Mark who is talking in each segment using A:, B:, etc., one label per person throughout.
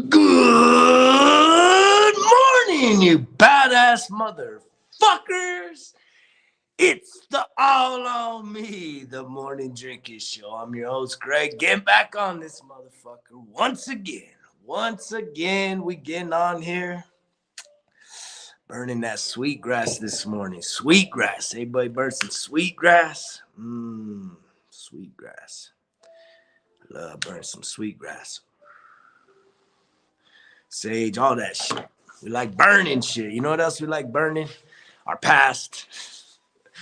A: Good morning, you badass motherfuckers. It's the All on Me, the morning drinking show. I'm your host, Greg, getting back on this motherfucker once again. Once again, we getting on here. Burning that sweetgrass this morning. Sweetgrass. Everybody burn some sweetgrass? Sweetgrass. Love burning some sweetgrass. Sage, all that shit. We like burning shit. You know what else we like burning? Our past,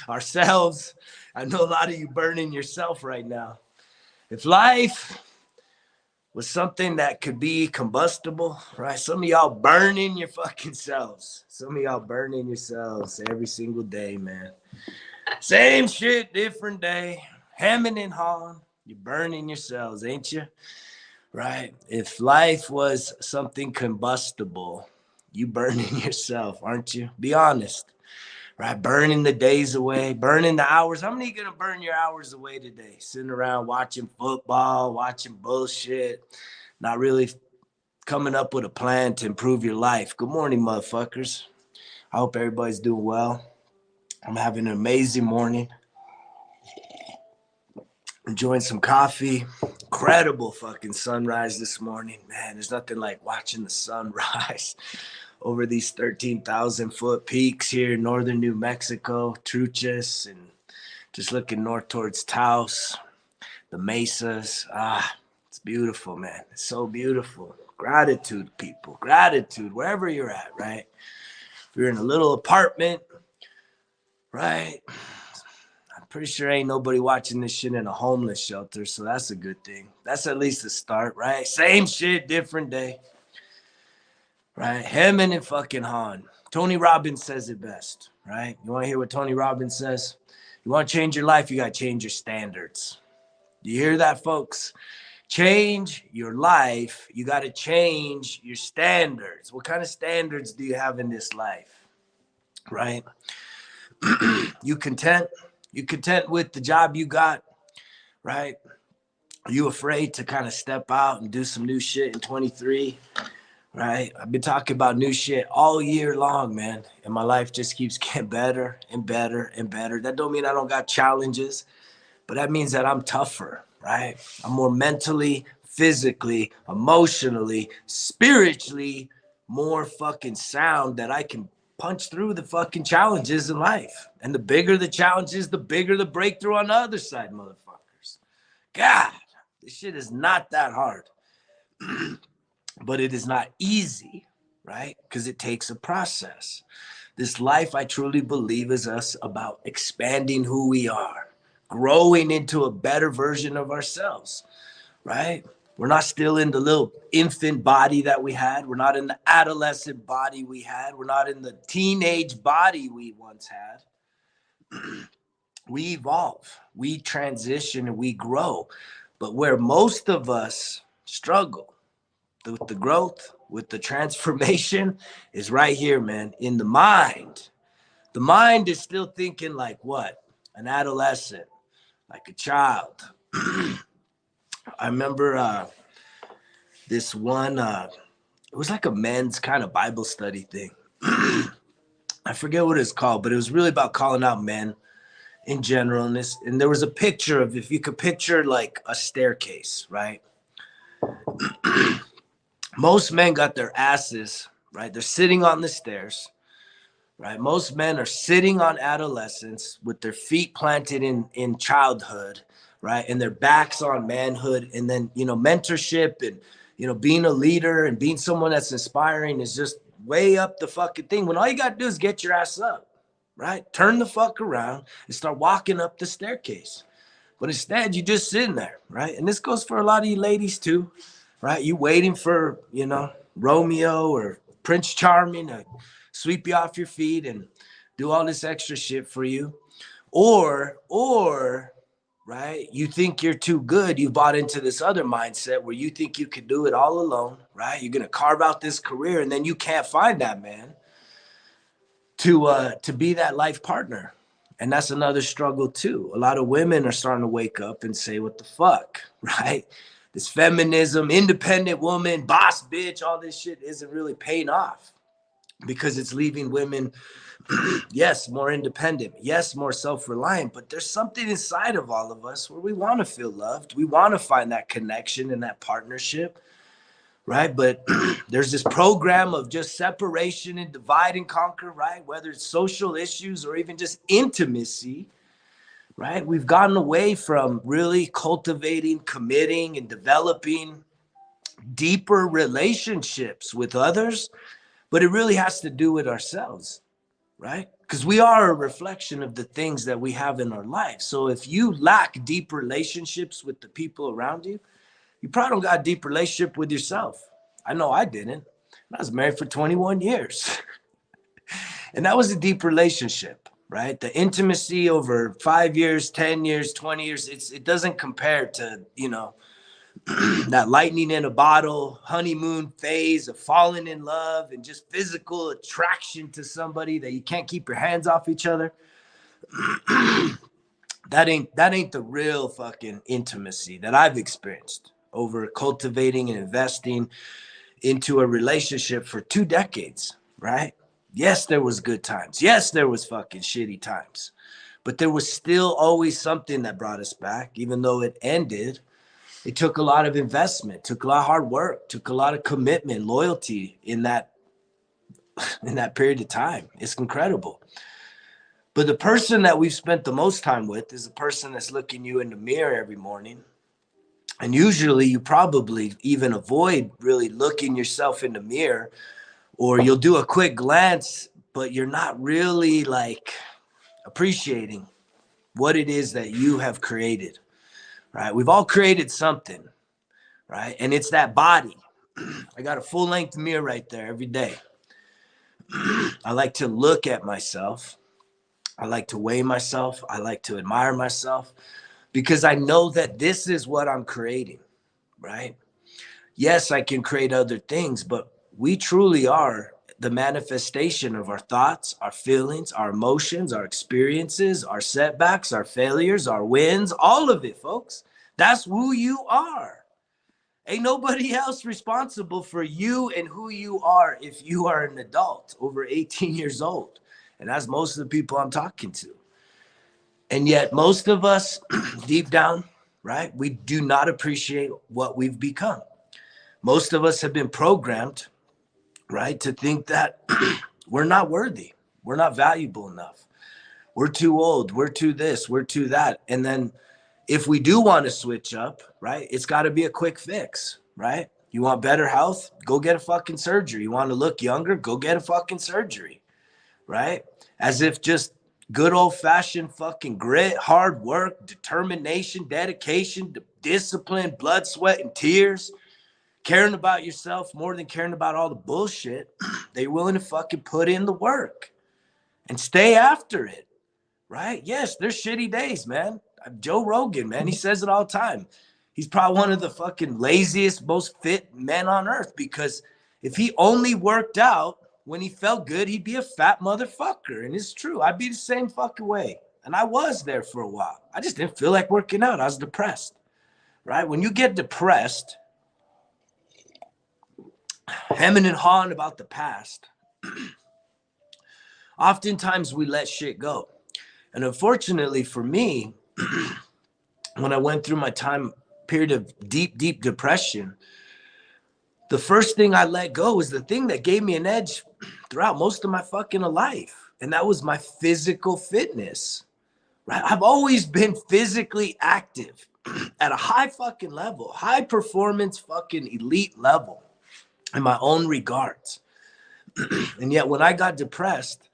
A: ourselves. I know a lot of you burning yourself right now. If life was something that could be combustible, right? Some of y'all burning your fucking selves. Some of y'all burning yourselves every single day, man. Same shit, different day. Hemming and hawing. You're burning yourselves, ain't you? Right? If life was something combustible, you burning yourself, aren't you? Be honest. Right? Burning the days away, burning the hours. How many are going to burn your hours away today? Sitting around watching football, watching bullshit, not really coming up with a plan to improve your life. Good morning, motherfuckers. I hope everybody's doing well. I'm having an amazing morning. Enjoying some coffee. Incredible fucking sunrise this morning. Man, there's nothing like watching the sunrise over these 13,000 foot peaks here in northern New Mexico, Truchas, and just looking north towards Taos, the mesas. It's beautiful, man. It's so beautiful. Gratitude, people. Gratitude, wherever you're at, right? If you're in a little apartment, right? Pretty sure ain't nobody watching this shit in a homeless shelter, so that's a good thing. That's at least a start, right? Same shit, different day. Right? Hemming and fucking hawing. Tony Robbins says it best, right? You want to hear what Tony Robbins says? You want to change your life, you got to change your standards. Do you hear that, folks? Change your life, you got to change your standards. What kind of standards do you have in this life? Right? You content? You content with the job you got, right? Are you afraid to kind of step out and do some new shit in 23, right? I've been talking about new shit all year long, man. And my life just keeps getting better and better and better. That don't mean I don't got challenges, but that means that I'm tougher, right? I'm more mentally, physically, emotionally, spiritually, more fucking sound that I can punch through the fucking challenges in life. And the bigger the challenges, the bigger the breakthrough on the other side, motherfuckers. God, this shit is not that hard. But it is not easy, right? Because it takes a process. This life, I truly believe, is us about expanding who we are, growing into a better version of ourselves, right? We're not still in the little infant body that we had. We're not in the adolescent body we had. We're not in the teenage body we once had. We evolve, we transition, and we grow. But where most of us struggle with the growth, with the transformation, is right here, man, in the mind. The mind is still thinking like what? An adolescent, like a child. I remember this one, it was like a men's kind of Bible study thing. I forget what it's called, but it was really about calling out men in general. And there was a picture of, if you could picture like a staircase, right? Most men got their asses, right? They're sitting on the stairs, right? Most men are sitting on adolescence with their feet planted in childhood, right? And their backs on manhood. And then, mentorship and, being a leader and being someone that's inspiring is just way up the fucking thing. When all you got to do is get your ass up, right? Turn the fuck around and start walking up the staircase. But instead, you're just sitting there, right? And this goes for a lot of you ladies too, right? You waiting for, Romeo or Prince Charming to sweep you off your feet and do all this extra shit for you. Or, right, you think you're too good. You bought into this other mindset where you think you can do it all alone, right? You're going to carve out this career and then you can't find that man to be that life partner. And that's another struggle too. A lot of women are starting to wake up and say, what the fuck, right? this feminism, independent woman, boss bitch, all this shit isn't really paying off because it's leaving women, yes, more independent, yes, more self-reliant, but there's something inside of all of us where we want to feel loved. We want to find that connection and that partnership, right? But there's this program of just separation and divide and conquer, right? Whether it's social issues or even just intimacy, right? We've gotten away from really cultivating, committing, and developing deeper relationships with others, but it really has to do with ourselves, right? Because we are a reflection of the things that we have in our life. So if you lack deep relationships with the people around you, you probably don't got a deep relationship with yourself. I know I didn't. I was married for 21 years. And that was a deep relationship, right? The intimacy over 5 years, 10 years, 20 years, it doesn't compare to, that lightning in a bottle, honeymoon phase of falling in love and just physical attraction to somebody that you can't keep your hands off each other. That ain't the real fucking intimacy that I've experienced over cultivating and investing into a relationship for 2 decades, right? Yes, there was good times. Yes, there was fucking shitty times. But there was still always something that brought us back, even though it ended. It took a lot of investment, took a lot of hard work, took a lot of commitment, loyalty in that period of time. It's incredible. But the person that we've spent the most time with is the person that's looking you in the mirror every morning. And usually you probably even avoid really looking yourself in the mirror, or you'll do a quick glance, but you're not really like appreciating what it is that you have created, right? We've all created something, right? And it's that body. I got a full length mirror right there every day. I like to look at myself. I like to weigh myself. I like to admire myself because I know that this is what I'm creating, right? Yes, I can create other things, but we truly are the manifestation of our thoughts, our feelings, our emotions, our experiences, our setbacks, our failures, our wins, all of it, folks. That's who you are. Ain't nobody else responsible for you and who you are if you are an adult over 18 years old. And that's most of the people I'm talking to. And yet most of us deep down, right, we do not appreciate what we've become. Most of us have been programmed, right, to think that we're not worthy. We're not valuable enough. We're too old. We're too this. We're too that. And then if we do want to switch up, right, it's got to be a quick fix, right? You want better health? Go get a fucking surgery. You want to look younger? Go get a fucking surgery, right? As if just good old fashioned fucking grit, hard work, determination, dedication, discipline, blood, sweat, and tears, caring about yourself more than caring about all the bullshit, they're willing to fucking put in the work and stay after it, right? Yes, there's shitty days, man. Joe Rogan, man, he says it all the time. He's probably one of the fucking laziest, most fit men on earth, because if he only worked out when he felt good, he'd be a fat motherfucker. And it's true. I'd be the same fucking way. And I was there for a while. I just didn't feel like working out. I was depressed, right? When you get depressed, hemming and hawing about the past, oftentimes we let shit go. And unfortunately for me, when I went through my period of deep depression, the first thing I let go was the thing that gave me an edge throughout most of my fucking life. And that was my physical fitness, right? I've always been physically active at a high fucking level, high performance fucking elite level in my own regards. And yet when I got depressed,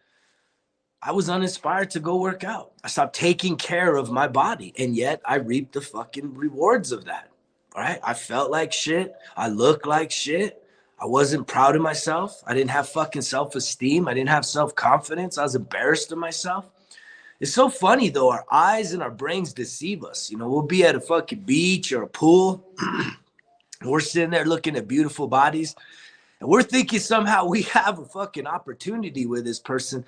A: I was uninspired to go work out. I stopped taking care of my body. And yet I reaped the fucking rewards of that, right? I felt like shit. I looked like shit. I wasn't proud of myself. I didn't have fucking self-esteem. I didn't have self-confidence. I was embarrassed of myself. It's so funny though. Our eyes and our brains deceive us. You know, we'll be at a fucking beach or a pool. And we're sitting there looking at beautiful bodies. And we're thinking somehow we have a fucking opportunity with this person,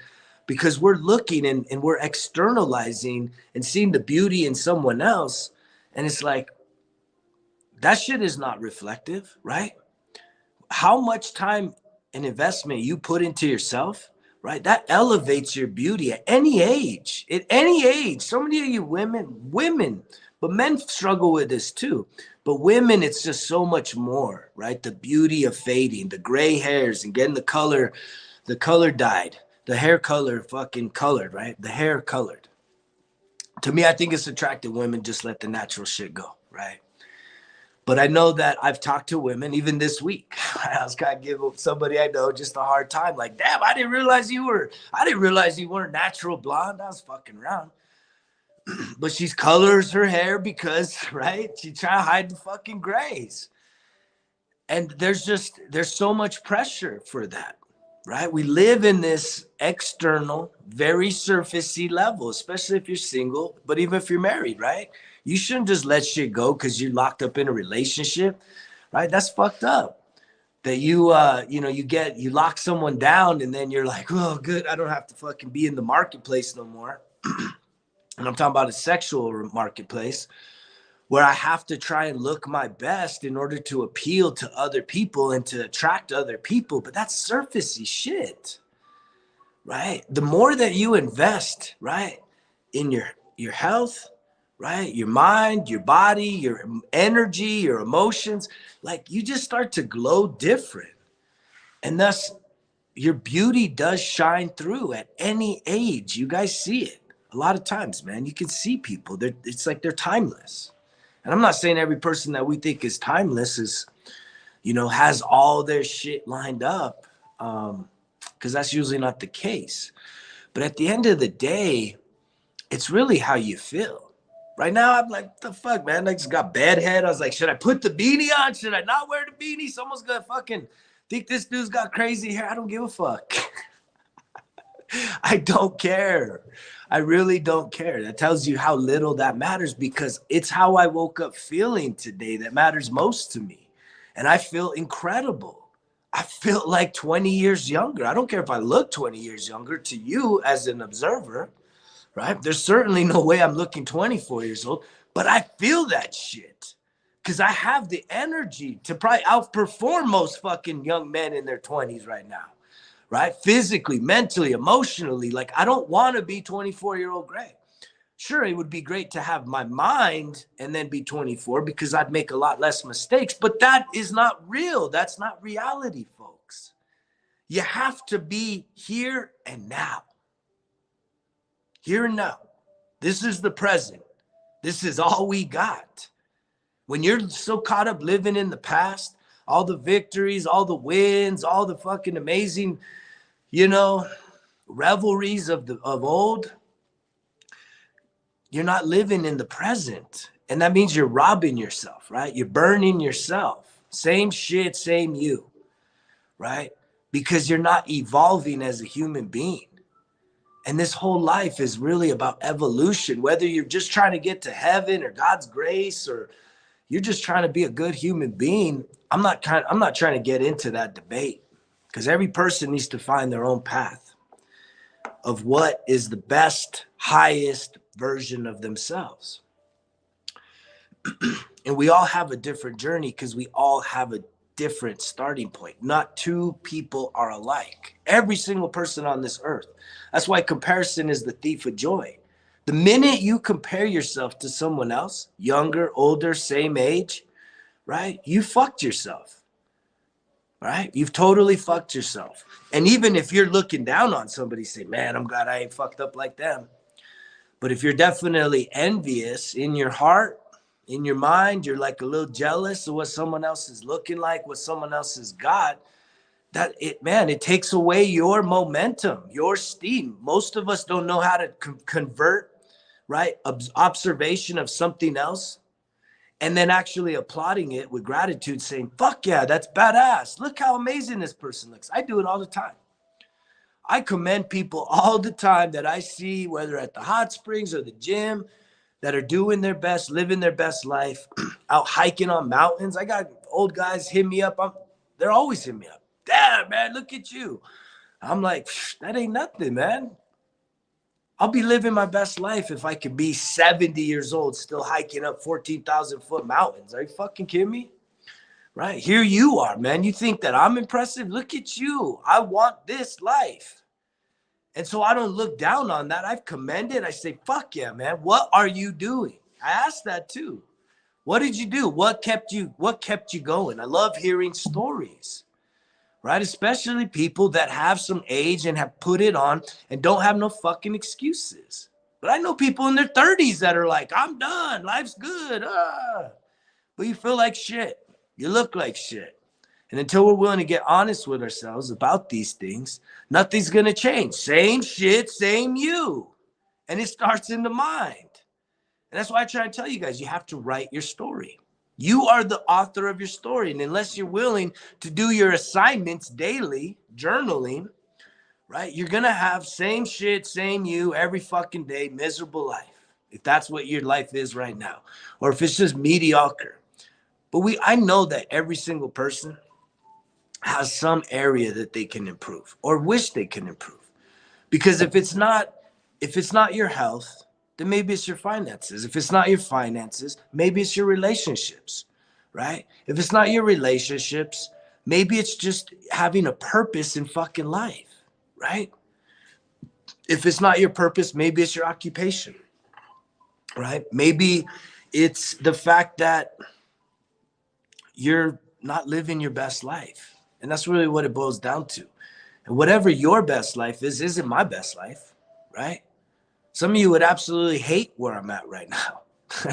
A: because we're looking and we're externalizing and seeing the beauty in someone else. And it's like, that shit is not reflective, right? How much time and investment you put into yourself, right? That elevates your beauty at any age. At any age. So many of you women, but men struggle with this too. But women, it's just so much more, right? The beauty of fading, the gray hairs and getting the color dyed, the hair color fucking colored, right? The hair colored. To me, I think it's attractive. Women just let the natural shit go, right? But I know that I've talked to women, even this week. I was kind of giving somebody I know just a hard time. Like, damn, I didn't realize you weren't natural blonde. I was fucking around. But she colors her hair because, right? She try to hide the fucking grays. And there's so much pressure for that, right? We live in this external, very surfacey level, especially if you're single, but even if you're married, right? You shouldn't just let shit go because you're locked up in a relationship, right? That's fucked up. That you lock someone down and then you're like, oh, good, I don't have to fucking be in the marketplace no more. And I'm talking about a sexual marketplace where I have to try and look my best in order to appeal to other people and to attract other people. But that's surfacey shit, right? The more that you invest, right, in your health, right, your mind, your body, your energy, your emotions, like you just start to glow different. And thus your beauty does shine through at any age. You guys see it a lot of times, man. You can see people, it's like they're timeless. And I'm not saying every person that we think is timeless is, has all their shit lined up, because that's usually not the case. But at the end of the day, it's really how you feel. Right now, I'm like, what the fuck, man? I just got bad head. I was like, should I put the beanie on? Should I not wear the beanie? Someone's gonna fucking think this dude's got crazy hair. I don't give a fuck. I don't care. I really don't care. That tells you how little that matters, because it's how I woke up feeling today that matters most to me. And I feel incredible. I feel like 20 years younger. I don't care if I look 20 years younger to you as an observer, right? There's certainly no way I'm looking 24 years old, but I feel that shit because I have the energy to probably outperform most fucking young men in their 20s right now. Right? Physically, mentally, emotionally. Like, I don't want to be 24-year-old Gray. Sure, it would be great to have my mind and then be 24 because I'd make a lot less mistakes, but that is not real. That's not reality, folks. You have to be here and now. Here and now. This is the present. This is all we got. When you're so caught up living in the past, all the victories, all the wins, all the fucking amazing, revelries of old, you're not living in the present. And that means you're robbing yourself, right? You're burning yourself. Same shit, same you, right? Because you're not evolving as a human being. And this whole life is really about evolution, whether you're just trying to get to heaven or God's grace, or you're just trying to be a good human being. I'm not trying to get into that debate, because every person needs to find their own path of what is the best, highest version of themselves. And we all have a different journey because we all have a different starting point. Not two people are alike. Every single person on this earth. That's why comparison is the thief of joy. The minute you compare yourself to someone else, younger, older, same age, right? You fucked yourself, right? You've totally fucked yourself. And even if you're looking down on somebody, say, man, I'm glad I ain't fucked up like them. But if you're definitely envious in your heart, in your mind, you're like a little jealous of what someone else is looking like, what someone else has got, it takes away your momentum, your steam. Most of us don't know how to convert, right? Observation of something else, and then actually applauding it with gratitude, saying, fuck yeah, that's badass. Look how amazing this person looks. I do it all the time. I commend people all the time that I see, whether at the hot springs or the gym, that are doing their best, living their best life, out hiking on mountains. I got old guys hit me up. They're always hitting me up. Damn, man, look at you. I'm like, that ain't nothing, man. I'll be living my best life if I could be 70 years old still hiking up 14,000 foot mountains. Are you fucking kidding me? Right? Here you are, man. You think that I'm impressive? Look at you. I want this life. And so I don't look down on that. I've commended. I say, fuck yeah, man. What are you doing? I asked that too. What did you do? What kept you going? I love hearing stories, right? Especially people that have some age and have put it on and don't have no fucking excuses. But I know people in their 30s that are like, I'm done. Life's good. But you feel like shit. You look like shit. And until we're willing to get honest with ourselves about these things, nothing's going to change. Same shit, same you. And it starts in the mind. And that's why I try to tell you guys, you have to write your story. You are the author of your story. And unless you're willing to do your assignments daily, journaling, right, you're going to have same shit, same you every fucking day, miserable life. If that's what your life is right now. Or if it's just mediocre. But I know that every single person has some area that they can improve or wish they can improve. Because if it's not your health, then maybe it's your finances. If it's not your finances, maybe it's your relationships, right? If it's not your relationships, maybe it's just having a purpose in fucking life, right? If it's not your purpose, maybe it's your occupation, right? Maybe it's the fact that you're not living your best life. And that's really what it boils down to. And whatever your best life is, isn't my best life, right? Some of you would absolutely hate where I'm at right now,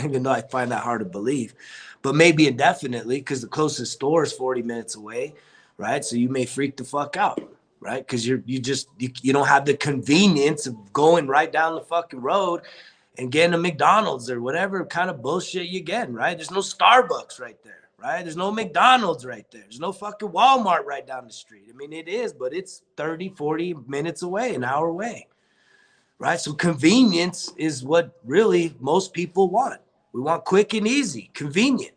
A: even though I find that hard to believe. But maybe indefinitely, because the closest store is 40 minutes away, right? So you may freak the fuck out, right? Because you don't have the convenience of going right down the fucking road and getting a McDonald's or whatever kind of bullshit you get, right? There's no Starbucks right there. Right? There's no McDonald's right there. There's no fucking Walmart right down the street. I mean, it is, but it's 30, 40 minutes away, an hour away. Right? So convenience is what really most people want. We want quick and easy, convenient.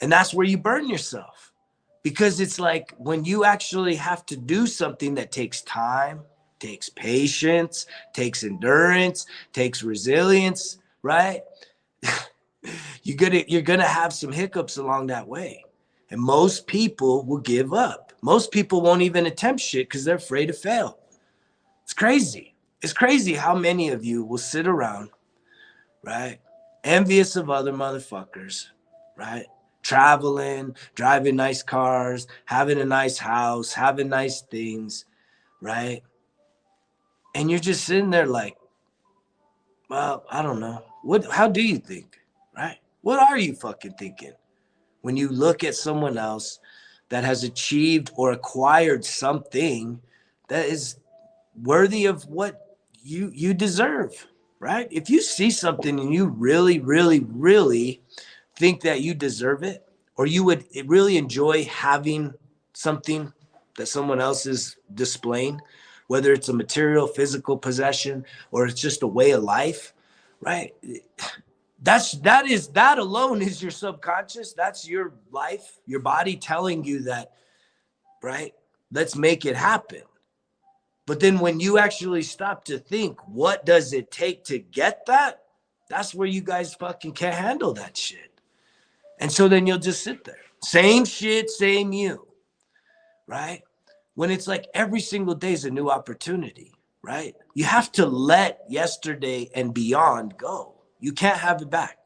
A: And that's where you burn yourself. Because it's like when you actually have to do something that takes time, takes patience, takes endurance, takes resilience, right? You're gonna have some hiccups along that way. And most people will give up. Most people won't even attempt shit because they're afraid to fail. It's crazy. It's crazy how many of you will sit around, right? Envious of other motherfuckers, right? Traveling, driving nice cars, having a nice house, having nice things, right? And you're just sitting there like, well, I don't know. How do you think? Right? What are you fucking thinking when you look at someone else that has achieved or acquired something that is worthy of what you deserve, right? If you see something and you really, really, really think that you deserve it, or you would really enjoy having something that someone else is displaying, whether it's a material, physical possession, or it's just a way of life, right? That alone is your subconscious. That's your life, your body telling you that, right? Let's make it happen. But then when you actually stop to think, what does it take to get that? That's where you guys fucking can't handle that shit. And so then you'll just sit there. Same shit, same you, right? When it's like every single day is a new opportunity, right? You have to let yesterday and beyond go. You can't have it back.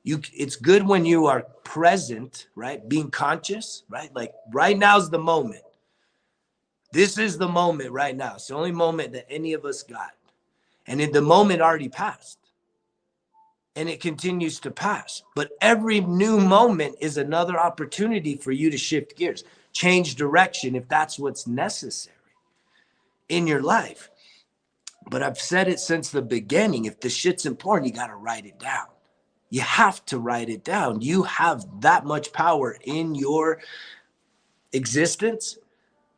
A: It's good when you are present, right? Being conscious, right? Like right now's the moment. This is the moment right now. It's the only moment that any of us got. And the moment already passed. And it continues to pass. But every new moment is another opportunity for you to shift gears, change direction if that's what's necessary in your life. But I've said it since the beginning. If the shit's important, you got to write it down. You have to write it down. You have that much power in your existence,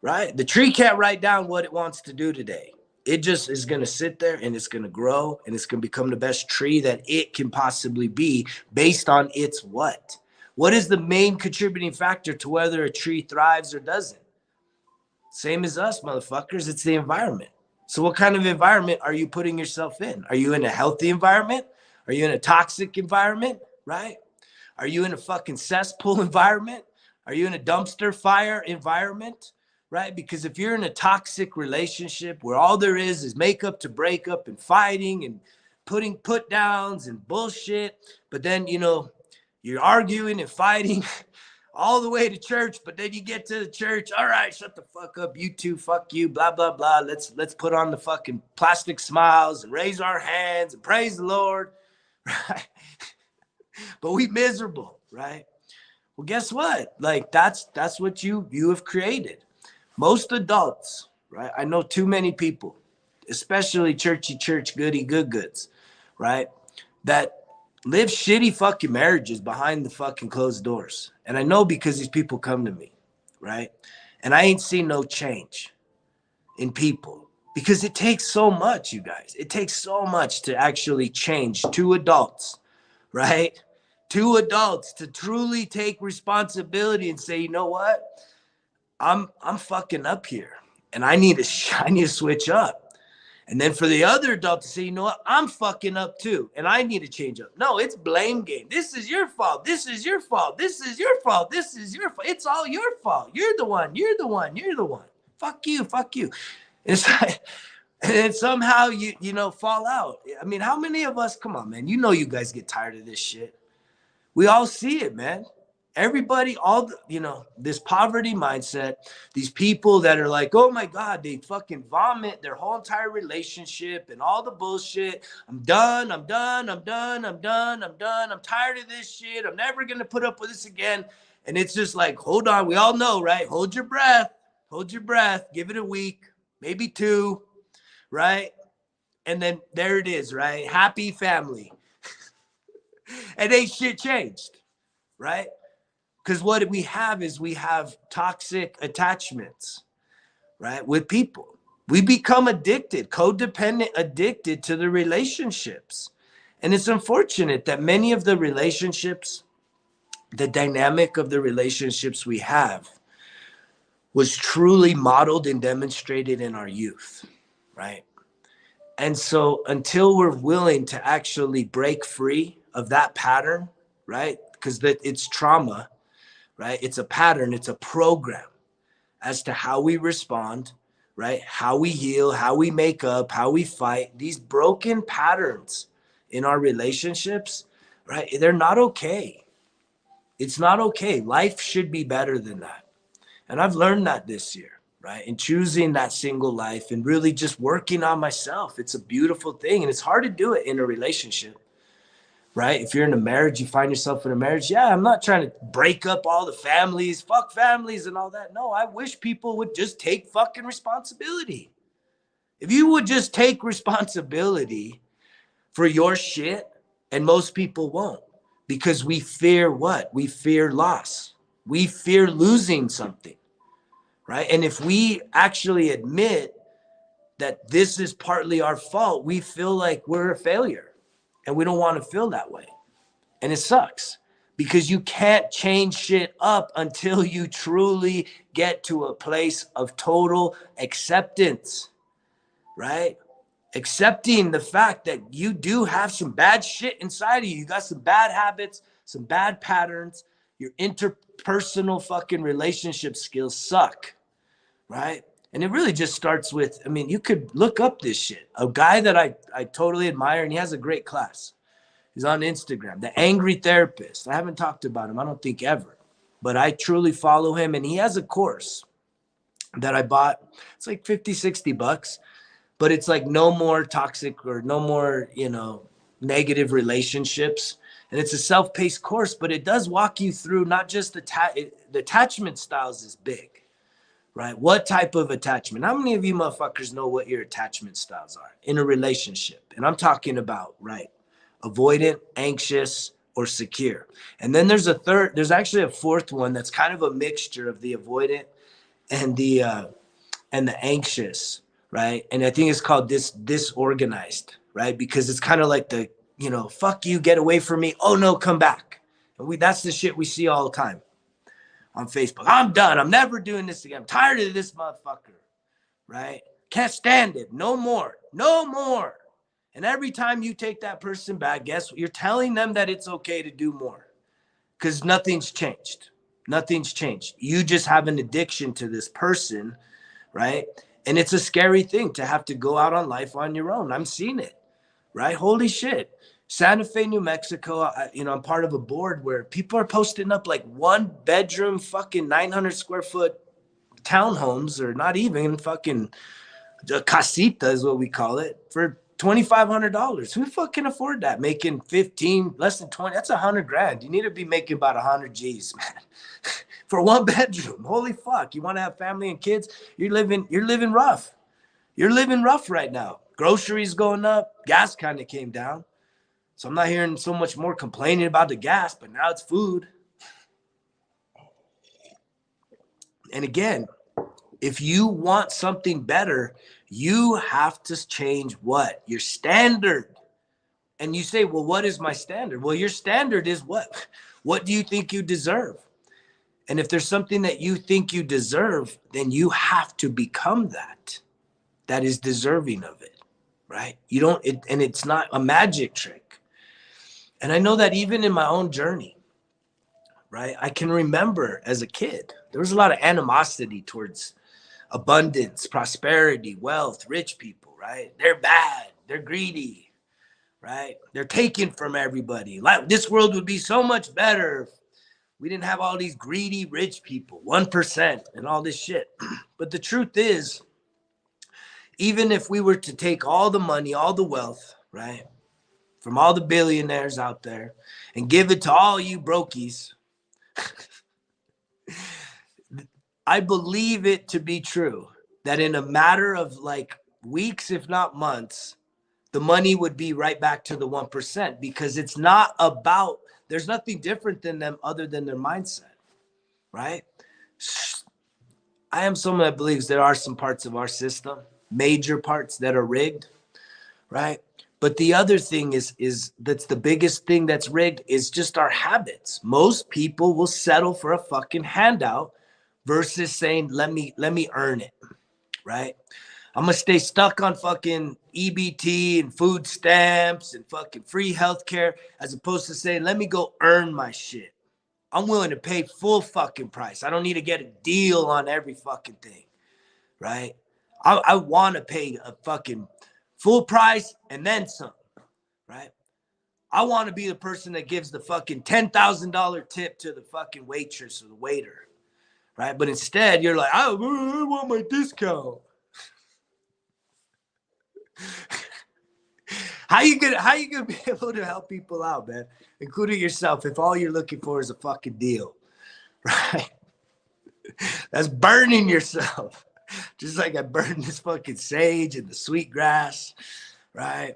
A: right? The tree can't write down what it wants to do today. It just is going to sit there and it's going to grow and it's going to become the best tree that it can possibly be based on its what? What is the main contributing factor to whether a tree thrives or doesn't? Same as us, motherfuckers. It's the environment. So what kind of environment are you putting yourself in? Are you in a healthy environment? Are you in a toxic environment, right? Are you in a fucking cesspool environment? Are you in a dumpster fire environment, right? Because if you're in a toxic relationship where all there is makeup to break up and fighting and putting put downs and bullshit, but then, you know, you're arguing and fighting all the way to church, but then you get to the church, all right, shut the fuck up, you two, fuck you, blah, blah, blah. Let's put on the fucking plastic smiles and raise our hands and praise the Lord, right? But we miserable, right? Well, guess what? Like that's what you have created. Most adults, right? I know too many people, especially churchy church goody good goods, right? That live shitty fucking marriages behind the fucking closed doors. And I know because these people come to me, right? And I ain't seen no change in people because it takes so much, you guys. It takes so much to actually change two adults, right? Two adults to truly take responsibility and say, you know what? I'm fucking up here and I need to switch up. And then for the other adult to say, you know what, I'm fucking up too, and I need to change up. No, it's blame game. This is your fault. This is your fault. This is your fault. This is your fault. It's all your fault. You're the one. You're the one. You're the one. Fuck you. Fuck you. It's like, and then somehow you know fall out. I mean, how many of us? Come on, man. You know you guys get tired of this shit. We all see it, man. Everybody, this poverty mindset, these people that are like, oh my God, they fucking vomit their whole entire relationship and all the bullshit. I'm done. I'm done. I'm done. I'm done. I'm done. I'm tired of this shit. I'm never going to put up with this again. And it's just like, hold on. We all know, right? Hold your breath. Hold your breath. Give it a week, maybe two, right? And then there it is, right? Happy family. And ain't shit changed, right? Because what we have is we have toxic attachments, right? With people. We become addicted, codependent, addicted to the relationships. And it's unfortunate that many of the relationships, the dynamic of the relationships we have was truly modeled and demonstrated in our youth, right? And so until we're willing to actually break free of that pattern, right? Because it's trauma, right? It's a pattern, it's a program as to how we respond, right? How we heal, how we make up, how we fight. These broken patterns in our relationships, right? They're not okay. It's not okay. Life should be better than that. And I've learned that this year, right? In choosing that single life and really just working on myself. It's a beautiful thing. And it's hard to do it in a relationship. Right? If you're in a marriage, you find yourself in a marriage. Yeah, I'm not trying to break up all the families, fuck families and all that. No, I wish people would just take fucking responsibility. If you would just take responsibility for your shit, and most people won't, because we fear what? We fear loss. We fear losing something, right? And if we actually admit that this is partly our fault, we feel like we're a failure. And we don't want to feel that way. And it sucks because you can't change shit up until you truly get to a place of total acceptance, right? Accepting the fact that you do have some bad shit inside of you. You got some bad habits, some bad patterns. Your interpersonal fucking relationship skills suck, right? And it really just starts with, I mean, you could look up this shit. A guy that I totally admire, and he has a great class. He's on Instagram, The Angry Therapist. I haven't talked about him, I don't think ever. But I truly follow him, and he has a course that I bought. It's like 50, 60 bucks. But it's like no more toxic or no more, negative relationships. And it's a self-paced course, but it does walk you through not just the attachment styles is big. Right? What type of attachment? How many of you motherfuckers know what your attachment styles are in a relationship? And I'm talking about, right, avoidant, anxious, or secure. And then there's actually a fourth one that's kind of a mixture of the avoidant and the anxious, right? And I think it's called disorganized, right? Because it's kind of like the, fuck you, get away from me. Oh no, come back. And that's the shit we see all the time on Facebook. I'm done. I'm never doing this again. I'm tired of this motherfucker, right? Can't stand it. No more. No more. And every time you take that person back, guess what? You're telling them that it's okay to do more because nothing's changed. Nothing's changed. You just have an addiction to this person, right? And it's a scary thing to have to go out on life on your own. I'm seeing it, right? Holy shit. Santa Fe, New Mexico, I'm part of a board where people are posting up like 1-bedroom fucking 900 square foot townhomes, or not even fucking casita is what we call it, for $2,500. Who fucking afford that? Making 15, less than 20, that's $100,000. You need to be making about 100 G's, man, for 1 bedroom. Holy fuck. You want to have family and kids? You're living rough. You're living rough right now. Groceries going up. Gas kind of came down. So I'm not hearing so much more complaining about the gas, but now it's food. And again, if you want something better, you have to change what? Your standard. And you say, well, what is my standard? Well, your standard is what? What do you think you deserve? And if there's something that you think you deserve, then you have to become that is deserving of it, right? And it's not a magic trick. And I know that even in my own journey, right? I can remember as a kid, there was a lot of animosity towards abundance, prosperity, wealth, rich people, right? They're bad. They're greedy, right? They're taking from everybody. Like, this world would be so much better if we didn't have all these greedy rich people, 1% and all this shit. But the truth is, even if we were to take all the money, all the wealth, right, from all the billionaires out there and give it to all you brokies, I believe it to be true that in a matter of like weeks, if not months, the money would be right back to the 1%, because it's not about, there's nothing different than them other than their mindset, right? I am someone that believes there are some parts of our system, major parts, that are rigged, right? But the other thing is that's the biggest thing that's rigged is just our habits. Most people will settle for a fucking handout versus saying, let me earn it, right? I'm gonna stay stuck on fucking EBT and food stamps and fucking free healthcare, as opposed to saying, let me go earn my shit. I'm willing to pay full fucking price. I don't need to get a deal on every fucking thing, right? I want to pay a fucking full price and then some, right? I want to be the person that gives the fucking $10,000 tip to the fucking waitress or the waiter, right? But instead, you're like, I want my discount. How you gonna be able to help people out, man, including yourself, if all you're looking for is a fucking deal, right? That's burning yourself. Just like I burned this fucking sage and the sweet grass, right?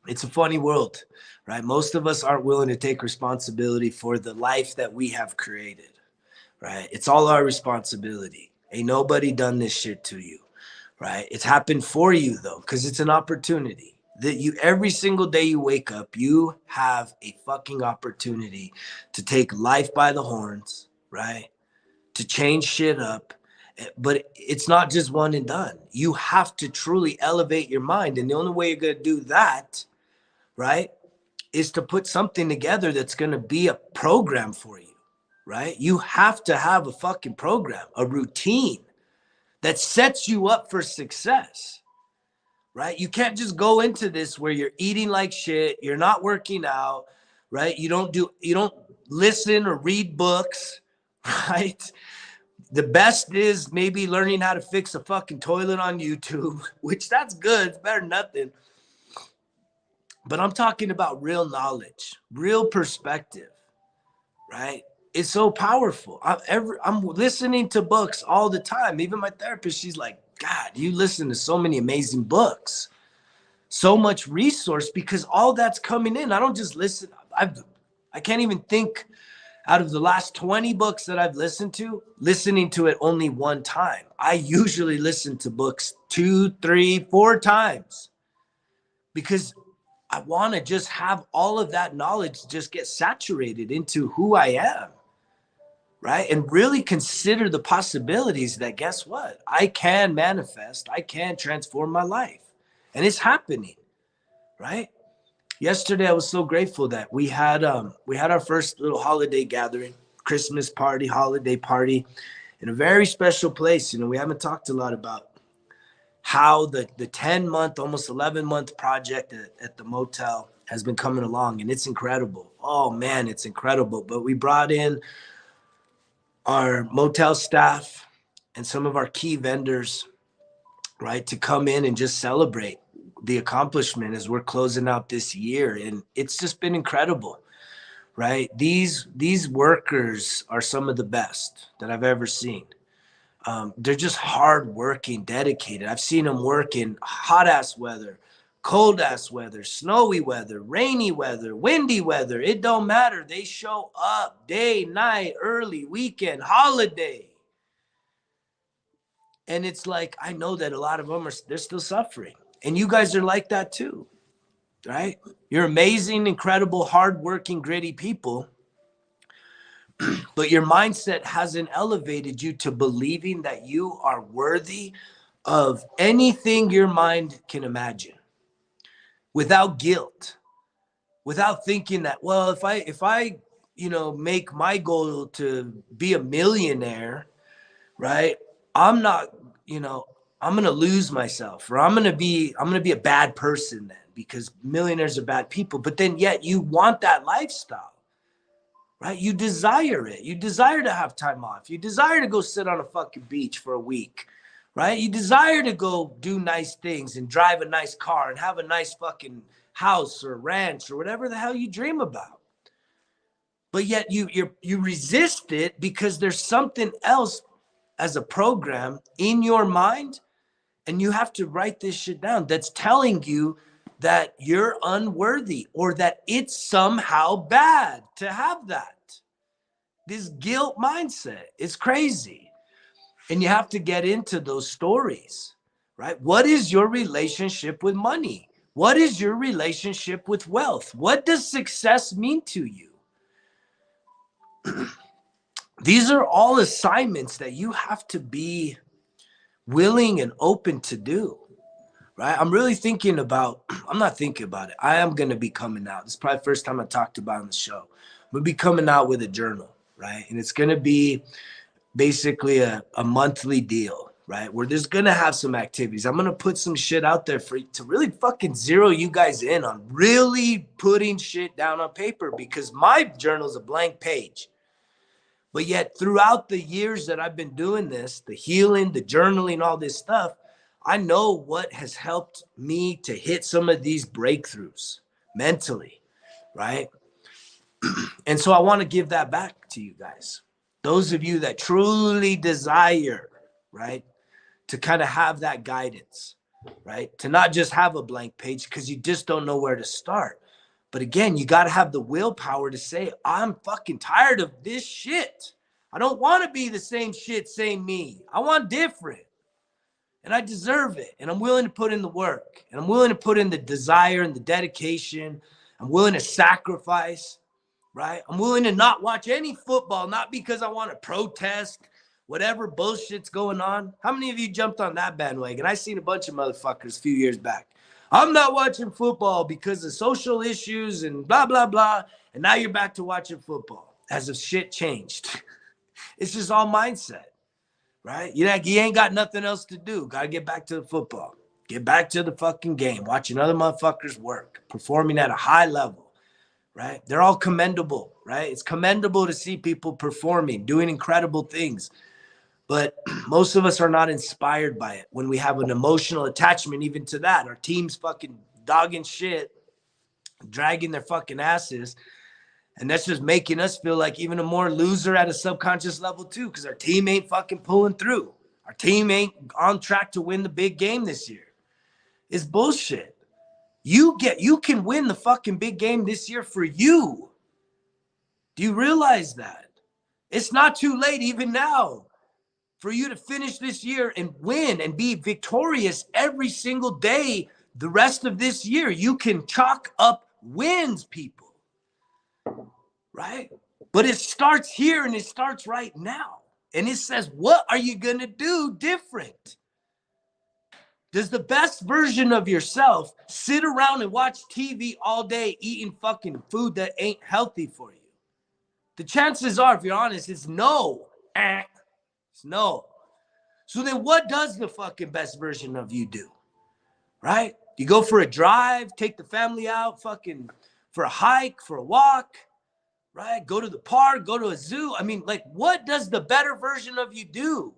A: It's a funny world, right? Most of us aren't willing to take responsibility for the life that we have created, right? It's all our responsibility. Ain't nobody done this shit to you, right? It's happened for you though, because it's an opportunity that you, every single day you wake up, you have a fucking opportunity to take life by the horns, right? To change shit up. But it's not just one and done. You have to truly elevate your mind. And the only way you're going to do that, right, is to put something together that's going to be a program for you, right? You have to have a fucking program, a routine that sets you up for success, right? You can't just go into this where you're eating like shit, you're not working out, right? You don't listen or read books, right? The best is maybe learning how to fix a fucking toilet on YouTube, which that's good. It's better than nothing. But I'm talking about real knowledge, real perspective, right? It's so powerful. I'm listening to books all the time. Even my therapist, she's like, God, you listen to so many amazing books, so much resource, because all that's coming in. I don't just listen. I can't even think out of the last 20 books that I've listened to, listening to it only one time. I usually listen to books 2, 3, 4 times because I want to just have all of that knowledge just get saturated into who I am, right? And really consider the possibilities that, guess what? I can manifest, I can transform my life. And it's happening, right? Yesterday I was so grateful that we had our first little holiday gathering, Christmas party, holiday party in a very special place. You know, we haven't talked a lot about how the 10-month, almost 11-month project at the motel has been coming along, and it's incredible. Oh man, it's incredible. But we brought in our motel staff and some of our key vendors, right, to come in and just celebrate the accomplishment as we're closing out this year. And it's just been incredible, right? These workers are some of the best that I've ever seen. They're just hardworking, dedicated. I've seen them work in hot ass weather, cold ass weather, snowy weather, rainy weather, windy weather. It don't matter. They show up day, night, early, weekend, holiday. And it's like, I know that a lot of them they're still suffering. And you guys are like that too, right? You're amazing, incredible, hardworking, gritty people. But your mindset hasn't elevated you to believing that you are worthy of anything your mind can imagine without guilt, without thinking that, well, if I make my goal to be a millionaire, right? I'm not, I'm going to lose myself, or I'm going to be a bad person then, because millionaires are bad people. But then yet you want that lifestyle. Right? You desire it. You desire to have time off. You desire to go sit on a fucking beach for a week, right? You desire to go do nice things and drive a nice car and have a nice fucking house or ranch or whatever the hell you dream about. But yet you resist it because there's something else as a program in your mind, and you have to write this shit down, that's telling you that you're unworthy or that it's somehow bad to have that. This guilt mindset is crazy. And you have to get into those stories, right? What is your relationship with money? What is your relationship with wealth? What does success mean to you? These are all assignments that you have to be willing and open to do. Right? I'm really thinking about, I'm not thinking about it. I am going to be coming out. This is probably the first time I talked about it on the show. I'm going to be coming out with a journal, right? And it's going to be basically a monthly deal, right? Where there's going to have some activities. I'm going to put some shit out there for to really fucking zero you guys in on really putting shit down on paper, because my journal is a blank page. But yet throughout the years that I've been doing this, the healing, the journaling, all this stuff, I know what has helped me to hit some of these breakthroughs mentally, right? And so I want to give that back to you guys. Those of you that truly desire, right, to kind of have that guidance, right? To not just have a blank page because you just don't know where to start. But again, you got to have the willpower to say, I'm fucking tired of this shit. I don't want to be the same shit, same me. I want different. And I deserve it. And I'm willing to put in the work. And I'm willing to put in the desire and the dedication. I'm willing to sacrifice, right? I'm willing to not watch any football, not because I want to protest whatever bullshit's going on. How many of you jumped on that bandwagon? I seen a bunch of motherfuckers a few years back. I'm not watching football because of social issues and blah, blah, blah. And now you're back to watching football as if shit changed. It's just all mindset. Right? You ain't got nothing else to do. Got to get back to the football. Get back to the fucking game. Watching other motherfuckers work, performing at a high level, right? They're all commendable, right? It's commendable to see people performing, doing incredible things. But most of us are not inspired by it when we have an emotional attachment even to that. Our team's fucking dogging shit, dragging their fucking asses. And that's just making us feel like even a more loser at a subconscious level too, because our team ain't fucking pulling through. Our team ain't on track to win the big game this year. It's bullshit. You can win the fucking big game this year for you. Do you realize that? It's not too late even now for you to finish this year and win and be victorious every single day the rest of this year. You can chalk up wins, people. Right? But it starts here and it starts right now. And it says, what are you going to do different? Does the best version of yourself sit around and watch TV all day eating fucking food that ain't healthy for you? The chances are, if you're honest, it's no. It's no. So then what does the fucking best version of you do? Right? You go for a drive, take the family out, fucking for a hike, for a walk, right? Go to the park, go to a zoo. I mean, like, what does the better version of you do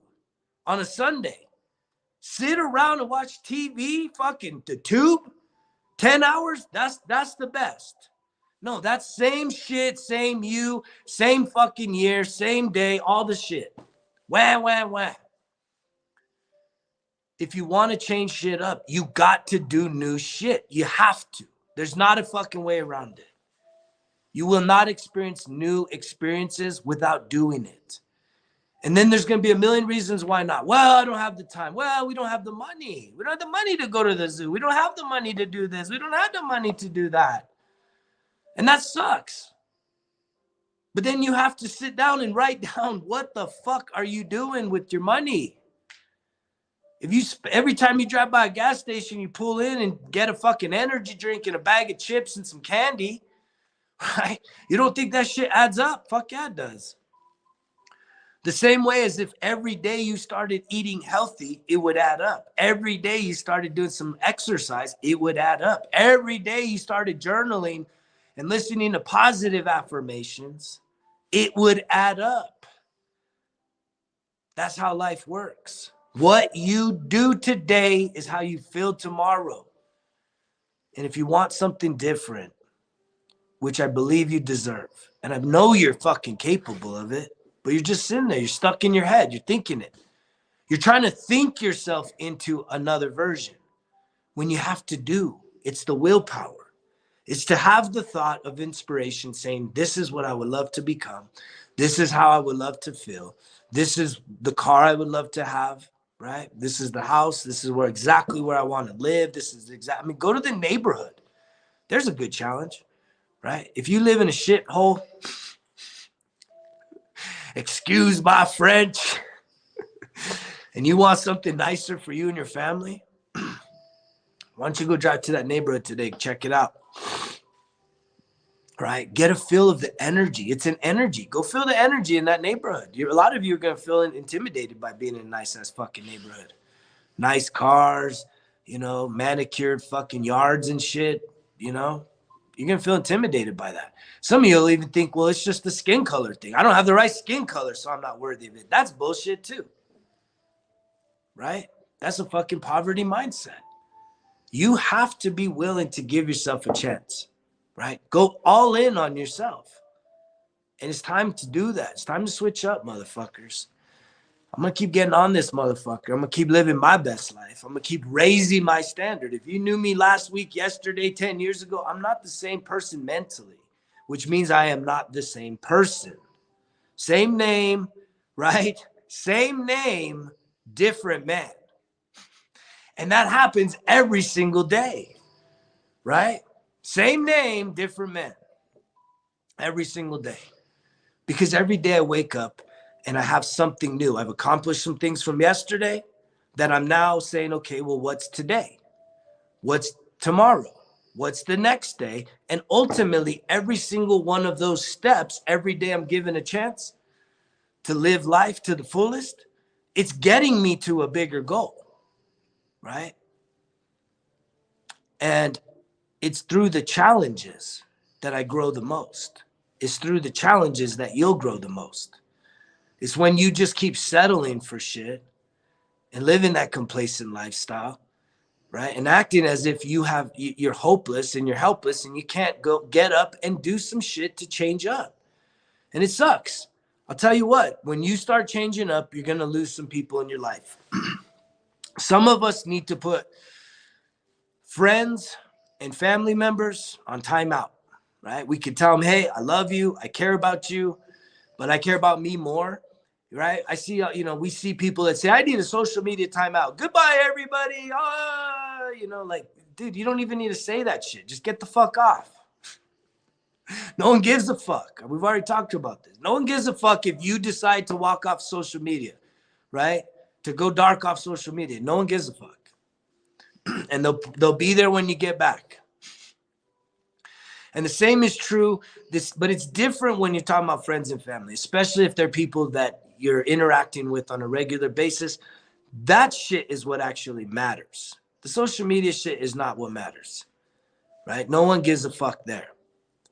A: on a Sunday? Sit around and watch TV, fucking the tube, 10 hours? That's the best. No, that's same shit, same you, same fucking year, same day, all the shit. Wah, wah, wah. If you want to change shit up, you got to do new shit. You have to. There's not a fucking way around it. You will not experience new experiences without doing it. And then there's going to be a million reasons why not. Well, I don't have the time. Well, we don't have the money. We don't have the money to go to the zoo. We don't have the money to do this. We don't have the money to do that. And that sucks. But then you have to sit down and write down, what the fuck are you doing with your money? If you every time you drive by a gas station, you pull in and get a fucking energy drink and a bag of chips and some candy, right? You don't think that shit adds up? Fuck yeah, it does. The same way as if every day you started eating healthy, it would add up. Every day you started doing some exercise, it would add up. Every day you started journaling and listening to positive affirmations, it would add up. That's how life works. What you do today is how you feel tomorrow. And if you want something different, which I believe you deserve, and I know you're fucking capable of it, but you're just sitting there, you're stuck in your head, you're thinking it. You're trying to think yourself into another version when you have to do. It's the willpower. It's to have the thought of inspiration saying, this is what I would love to become. This is how I would love to feel. This is the car I would love to have. Right? This is the house. This is exactly where I want to live. This is I mean, go to the neighborhood. There's a good challenge, right? If you live in a shithole, excuse my French, and you want something nicer for you and your family, why don't you go drive to that neighborhood today? Check it out. Right? Get a feel of the energy. It's an energy. Go feel the energy in that neighborhood. A lot of you are going to feel intimidated by being in a nice ass fucking neighborhood. Nice cars, manicured fucking yards and shit, You're going to feel intimidated by that. Some of you will even think, well, it's just the skin color thing. I don't have the right skin color, so I'm not worthy of it. That's bullshit too. Right? That's a fucking poverty mindset. You have to be willing to give yourself a chance. Right? Go all in on yourself. And it's time to do that. It's time to switch up, motherfuckers. I'm going to keep getting on this motherfucker. I'm going to keep living my best life. I'm going to keep raising my standard. If you knew me last week, yesterday, 10 years ago, I'm not the same person mentally, which means I am not the same person. Same name, right? Same name, different man. And that happens every single day, right? Same name, different man. Every single day. Because every day I wake up and I have something new. I've accomplished some things from yesterday that I'm now saying, okay, well, what's today? What's tomorrow? What's the next day? And ultimately, every single one of those steps, every day I'm given a chance to live life to the fullest. It's getting me to a bigger goal, right? And it's through the challenges that I grow the most. It's through the challenges that you'll grow the most. It's when you just keep settling for shit and living that complacent lifestyle, right? And acting as if you're hopeless and you're helpless and you can't go get up and do some shit to change up. And it sucks. I'll tell you what, when you start changing up, you're going to lose some people in your life. Some of us need to put friends and family members on timeout, right? We can tell them, hey, I love you. I care about you, but I care about me more, right? I see, we see people that say, I need a social media timeout. Goodbye, everybody. Like, dude, you don't even need to say that shit. Just get the fuck off. No one gives a fuck. We've already talked about this. No one gives a fuck if you decide to walk off social media, right? To go dark off social media. No one gives a fuck. And they'll be there when you get back. And the same is true, but it's different when you're talking about friends and family, especially if they're people that you're interacting with on a regular basis. That shit is what actually matters. The social media shit is not what matters, right? No one gives a fuck there.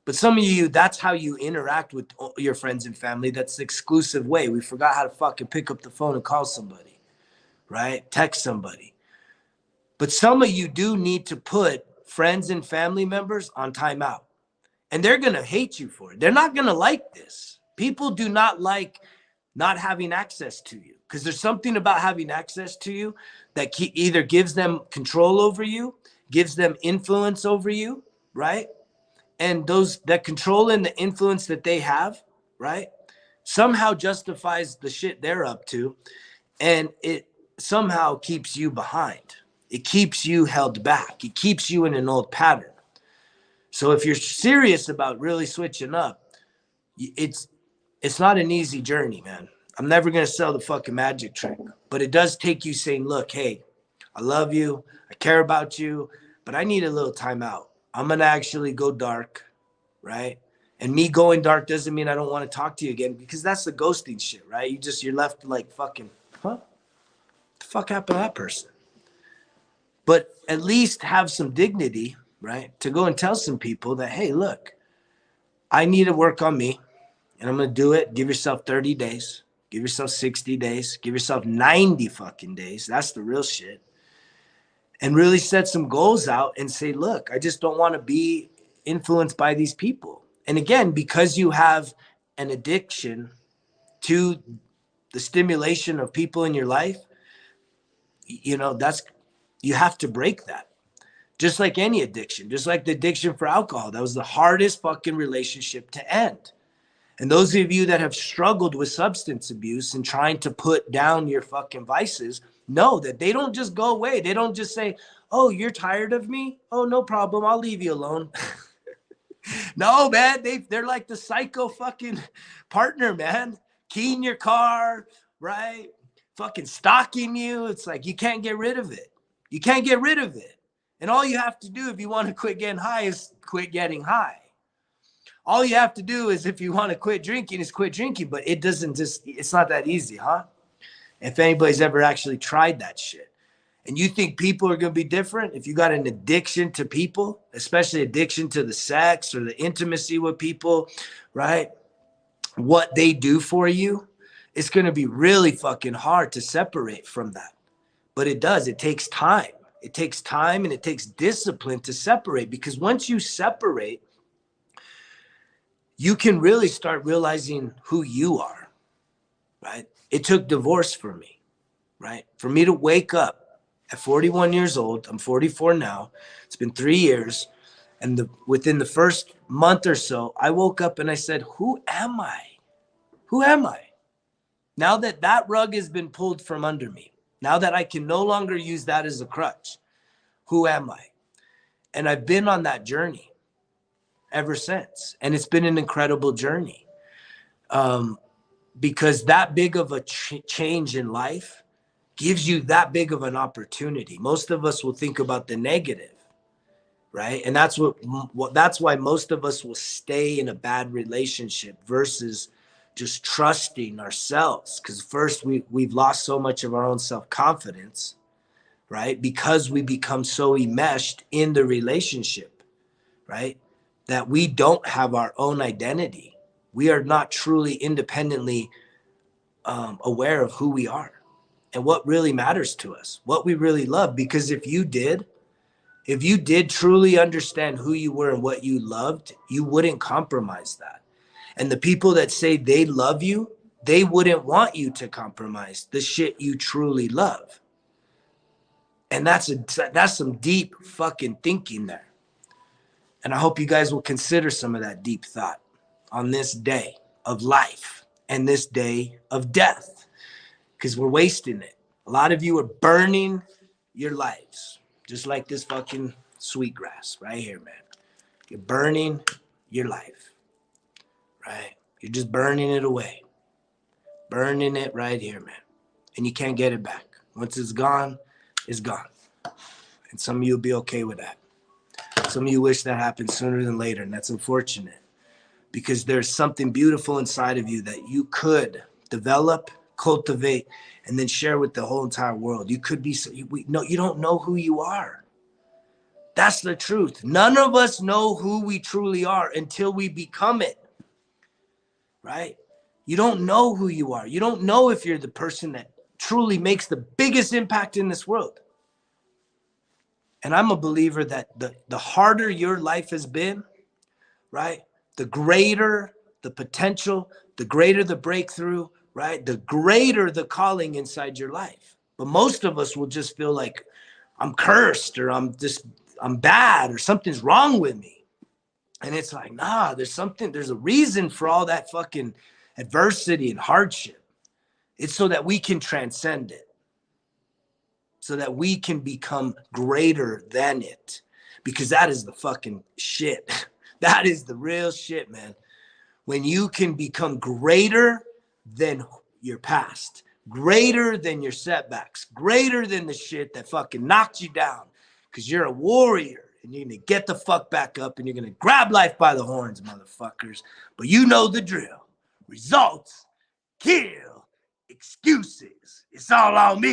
A: But some of you, that's how you interact with your friends and family. That's the exclusive way. We forgot how to fucking pick up the phone and call somebody, right? Text somebody. But some of you do need to put friends and family members on timeout. And they're going to hate you for it. They're not going to like this. People do not like not having access to you because there's something about having access to you that either gives them control over you, gives them influence over you, right? And that control and the influence that they have, right, somehow justifies the shit they're up to. And it somehow keeps you behind. It keeps you held back. It keeps you in an old pattern. So if you're serious about really switching up, it's not an easy journey, man. I'm never going to sell the fucking magic trick, but it does take you saying, look, hey, I love you. I care about you, but I need a little time out. I'm going to actually go dark, right? And me going dark doesn't mean I don't want to talk to you again because that's the ghosting shit, right? You're left like fucking, what the fuck happened to that person? But at least have some dignity, right? To go and tell some people that, hey, look, I need to work on me and I'm going to do it. Give yourself 30 days, give yourself 60 days, give yourself 90 fucking days. That's the real shit. And really set some goals out and say, look, I just don't want to be influenced by these people. And again, because you have an addiction to the stimulation of people in your life, you have to break that. Just like any addiction, just like the addiction for alcohol. That was the hardest fucking relationship to end. And those of you that have struggled with substance abuse and trying to put down your fucking vices know that they don't just go away. They don't just say, oh, you're tired of me? Oh, no problem. I'll leave you alone. No, man, they're like the psycho fucking partner, man. Keying your car, right? Fucking stalking you. It's like you can't get rid of it. You can't get rid of it. And all you have to do if you want to quit getting high is quit getting high. All you have to do is if you want to quit drinking is quit drinking. But it's not that easy, huh? If anybody's ever actually tried that shit. And you think people are going to be different? If you got an addiction to people, especially addiction to the sex or the intimacy with people, right? What they do for you, it's going to be really fucking hard to separate from that. But it does. It takes time. It takes time and it takes discipline to separate, because once you separate, you can really start realizing who you are, right? It took divorce for me, right? For me to wake up at 41 years old, I'm 44 now. It's been 3 years. And within the first month or so, I woke up and I said, who am I? Who am I? Now that rug has been pulled from under me, now that I can no longer use that as a crutch, who am I? And I've been on that journey ever since. And it's been an incredible journey. Because that big of a change in life gives you that big of an opportunity. Most of us will think about the negative, right? And that's why most of us will stay in a bad relationship versus just trusting ourselves. Because first we've lost so much of our own self-confidence, right? Because we become so enmeshed in the relationship, right? That we don't have our own identity. We are not truly independently aware of who we are and what really matters to us, what we really love. Because if you did truly understand who you were and what you loved, you wouldn't compromise that. And the people that say they love you, they wouldn't want you to compromise the shit you truly love. And that's some deep fucking thinking there. And I hope you guys will consider some of that deep thought on this day of life and this day of death, because we're wasting it. A lot of you are burning your lives, just like this fucking sweetgrass right here, man. You're burning your life, right? You're just burning it away, burning it right here, man. And you can't get it back. Once it's gone, it's gone. And some of you will be okay with that. Some of you wish that happened sooner than later, and that's unfortunate because there's something beautiful inside of you that you could develop, cultivate, and then share with the whole entire world. You could be, no, you don't know who you are. That's the truth. None of us know who we truly are until we become it, right? You don't know who you are. You don't know if you're the person that truly makes the biggest impact in this world. And I'm a believer that the harder your life has been, right, the greater the potential, the greater the breakthrough, right, the greater the calling inside your life. But most of us will just feel like I'm cursed or I'm bad or something's wrong with me. And it's like, nah, there's a reason for all that fucking adversity and hardship. It's so that we can transcend it, so that we can become greater than it, because that is the fucking shit. That is the real shit, man. When you can become greater than your past, greater than your setbacks, greater than the shit that fucking knocked you down, because you're a warrior and you're going to get the fuck back up and you're going to grab life by the horns, motherfuckers. But you know the drill. Results kill excuses. It's all on me.